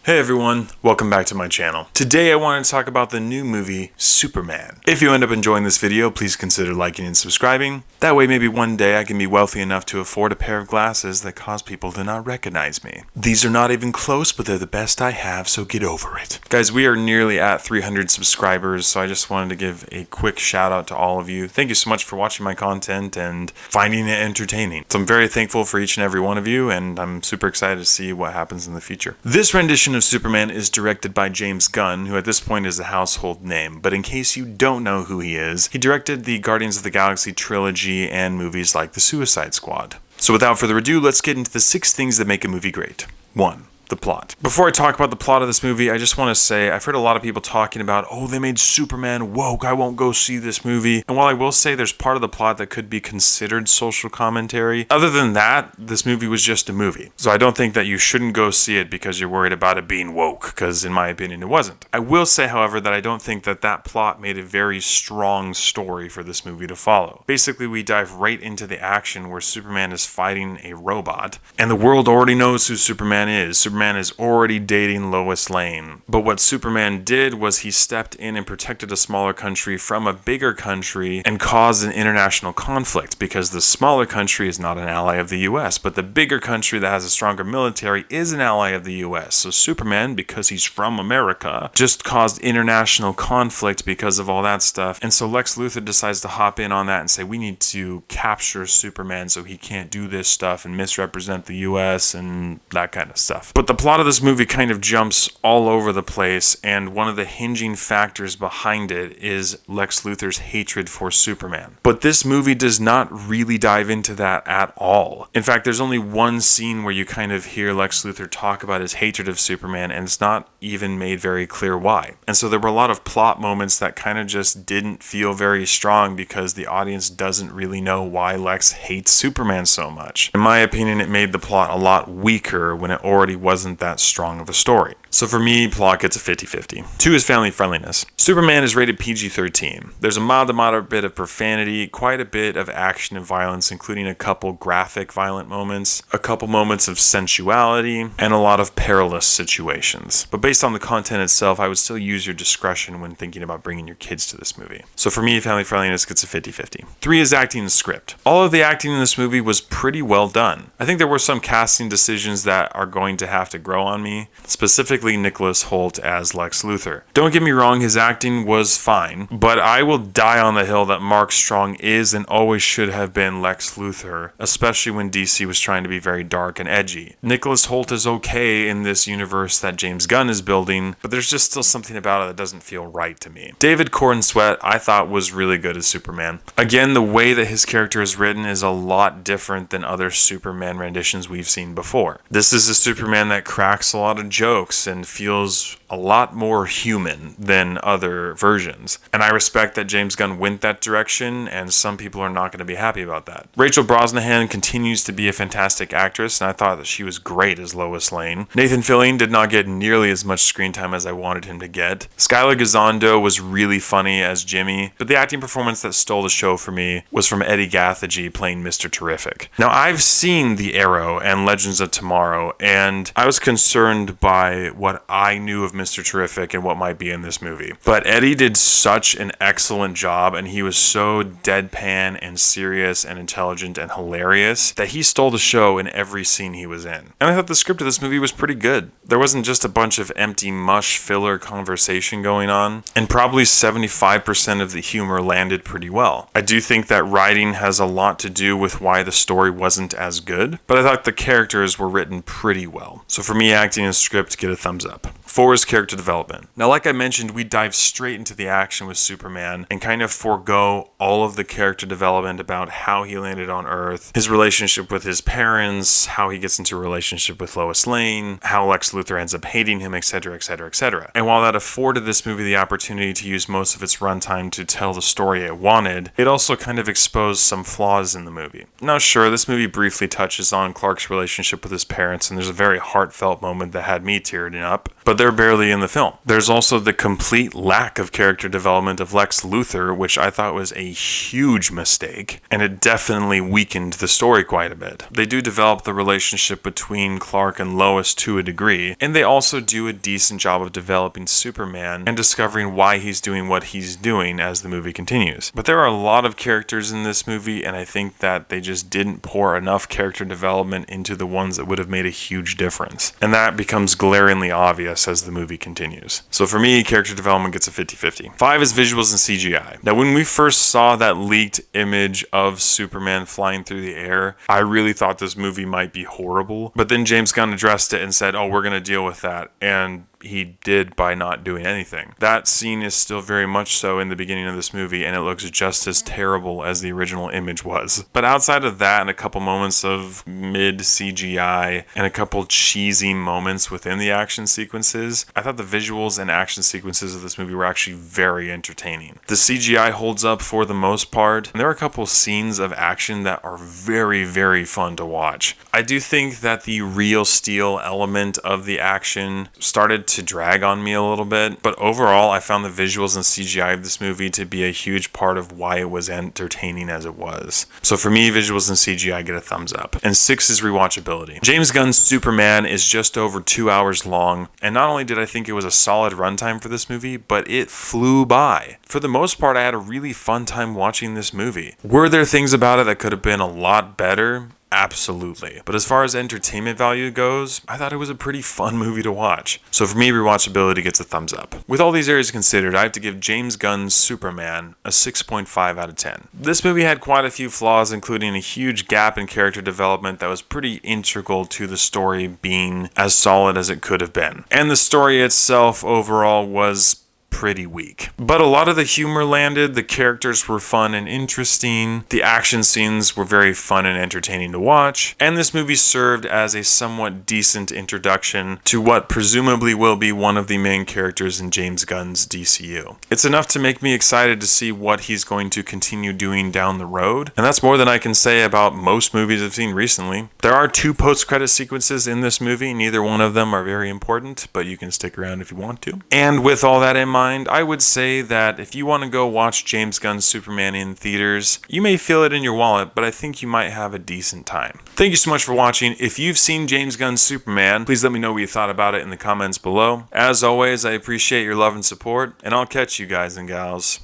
Hey everyone, welcome back to my channel. Today I wanted to talk about the new movie, Superman. If you end up enjoying this video, please consider liking and subscribing. That way maybe one day I can be wealthy enough to afford a pair of glasses that cause people to not recognize me. These are not even close, but they're the best I have, so get over it. Guys, we are nearly at 300 subscribers, so I just wanted to give a quick shout out to all of you. Thank you so much for watching my content and finding it entertaining. So I'm very thankful for each and every one of you, and I'm super excited to see what happens in the future. This rendition of Superman is directed by James Gunn, who at this point is a household name, but in case you don't know who he is, he directed the Guardians of the Galaxy trilogy and movies like The Suicide Squad. So without further ado, let's get into the 6 things that make a movie great. 1. The plot. Before I talk about the plot of this movie, I just want to say I've heard a lot of people talking about, oh, they made Superman woke, I won't go see this movie. And while I will say there's part of the plot that could be considered social commentary, other than that, this movie was just a movie. So I don't think that you shouldn't go see it because you're worried about it being woke, because in my opinion it wasn't. I will say, however, that I don't think that plot made a very strong story for this movie to follow. Basically, we dive right into the action where Superman is fighting a robot, and the world already knows who Superman is. Superman is already dating Lois Lane. But what Superman did was he stepped in and protected a smaller country from a bigger country and caused an international conflict because the smaller country is not an ally of the US, but the bigger country that has a stronger military is an ally of the US. So Superman, because he's from America, just caused international conflict because of all that stuff. And so Lex Luthor decides to hop in on that and say, we need to capture Superman so he can't do this stuff and misrepresent the US and that kind of stuff. But the plot of this movie kind of jumps all over the place, and one of the hinging factors behind it is Lex Luthor's hatred for Superman. But this movie does not really dive into that at all. In fact, there's only one scene where you kind of hear Lex Luthor talk about his hatred of Superman, and it's not even made very clear why. And so there were a lot of plot moments that kind of just didn't feel very strong because the audience doesn't really know why Lex hates Superman so much. In my opinion, it made the plot a lot weaker when it already wasn't that strong of a story. So for me, plot gets a 50-50. 2 is family friendliness. Superman is rated PG-13. There's a mild to moderate bit of profanity, quite a bit of action and violence, including a couple graphic violent moments, a couple moments of sensuality, and a lot of perilous situations. But based on the content itself, I would still use your discretion when thinking about bringing your kids to this movie. So for me, family friendliness gets a 50-50. 3 is acting and script. All of the acting in this movie was pretty well done. I think there were some casting decisions that are going to have to grow on me, specifically Nicholas Hoult as Lex Luthor. Don't get me wrong, his acting was fine, but I will die on the hill that Mark Strong is and always should have been Lex Luthor, especially when DC was trying to be very dark and edgy. Nicholas Hoult is okay in this universe that James Gunn is building, but there's just still something about it that doesn't feel right to me. David Corenswet, I thought, was really good as Superman. Again, the way that his character is written is a lot different than other Superman renditions we've seen before. This is a Superman that cracks a lot of jokes and feels a lot more human than other versions. And I respect that James Gunn went that direction, and some people are not going to be happy about that. Rachel Brosnahan continues to be a fantastic actress, and I thought that she was great as Lois Lane. Nathan Fillion did not get nearly as much screen time as I wanted him to get. Skylar Gisondo was really funny as Jimmy, but the acting performance that stole the show for me was from Eddie Gathegi playing Mr. Terrific. Now, I've seen The Arrow and Legends of Tomorrow, and I was concerned by what I knew of Mr. Terrific and what might be in this movie. But Eddie did such an excellent job, and he was so deadpan and serious and intelligent and hilarious that he stole the show in every scene he was in. And I thought the script of this movie was pretty good. There wasn't just a bunch of empty mush filler conversation going on, and probably 75% of the humor landed pretty well. I do think that writing has a lot to do with why the story wasn't as good, but I thought the characters were written pretty well. So for me, acting and script get a thumbs up. 4 is character development. Now, like I mentioned, we dive straight into the action with Superman and kind of forego all of the character development about how he landed on Earth, his relationship with his parents, how he gets into a relationship with Lois Lane, how Lex Luthor ends up hating him, etc., etc., etc. And while that afforded this movie the opportunity to use most of its runtime to tell the story it wanted, it also kind of exposed some flaws in the movie. Now, sure, this movie briefly touches on Clark's relationship with his parents, and there's a very heartfelt moment that had me tearing up, but they're barely in the film. There's also the complete lack of character development of Lex Luthor, which I thought was a huge mistake, and it definitely weakened the story quite a bit. They do develop the relationship between Clark and Lois to a degree, and they also do a decent job of developing Superman and discovering why he's doing what he's doing as the movie continues. But there are a lot of characters in this movie, and I think that they just didn't pour enough character development into the ones that would have made a huge difference. And that becomes glaringly obvious as the movie continues. So for me, character development gets a 50-50. 5 is visuals and CGI. Now, when we first saw that leaked image of Superman flying through the air, I really thought this movie might be horrible. But then James Gunn addressed it and said, oh, we're going to deal with that. And he did by not doing anything. That scene is still very much so in the beginning of this movie, and it looks just as terrible as the original image was. But outside of that and a couple moments of mid CGI and a couple cheesy moments within the action sequences, I thought the visuals and action sequences of this movie were actually very entertaining. The CGI holds up for the most part, and there are a couple scenes of action that are very, very fun to watch. I do think that the real steel element of the action started to drag on me a little bit, but overall I found the visuals and CGI of this movie to be a huge part of why it was entertaining as it was. So for me, visuals and CGI get a thumbs up. And 6 is rewatchability. James Gunn's Superman is just over 2 hours long, and not only did I think it was a solid runtime for this movie, but it flew by. For the most part, I had a really fun time watching this movie. Were there things about it that could have been a lot better? Absolutely. But as far as entertainment value goes, I thought it was a pretty fun movie to watch. So for me, rewatchability gets a thumbs up. With all these areas considered, I have to give James Gunn's Superman a 6.5 out of 10. This movie had quite a few flaws, including a huge gap in character development that was pretty integral to the story being as solid as it could have been. And the story itself overall was pretty weak. But a lot of the humor landed, the characters were fun and interesting, the action scenes were very fun and entertaining to watch, and this movie served as a somewhat decent introduction to what presumably will be one of the main characters in James Gunn's DCU. It's enough to make me excited to see what he's going to continue doing down the road, and that's more than I can say about most movies I've seen recently. There are 2 post-credit sequences in this movie, neither one of them are very important, but you can stick around if you want to. And with all that in mind, I would say that if you want to go watch James Gunn's Superman in theaters, you may feel it in your wallet, but I think you might have a decent time. Thank you so much for watching. If you've seen James Gunn's Superman, please let me know what you thought about it in the comments below. As always, I appreciate your love and support, and I'll catch you guys and gals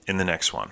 in the next one.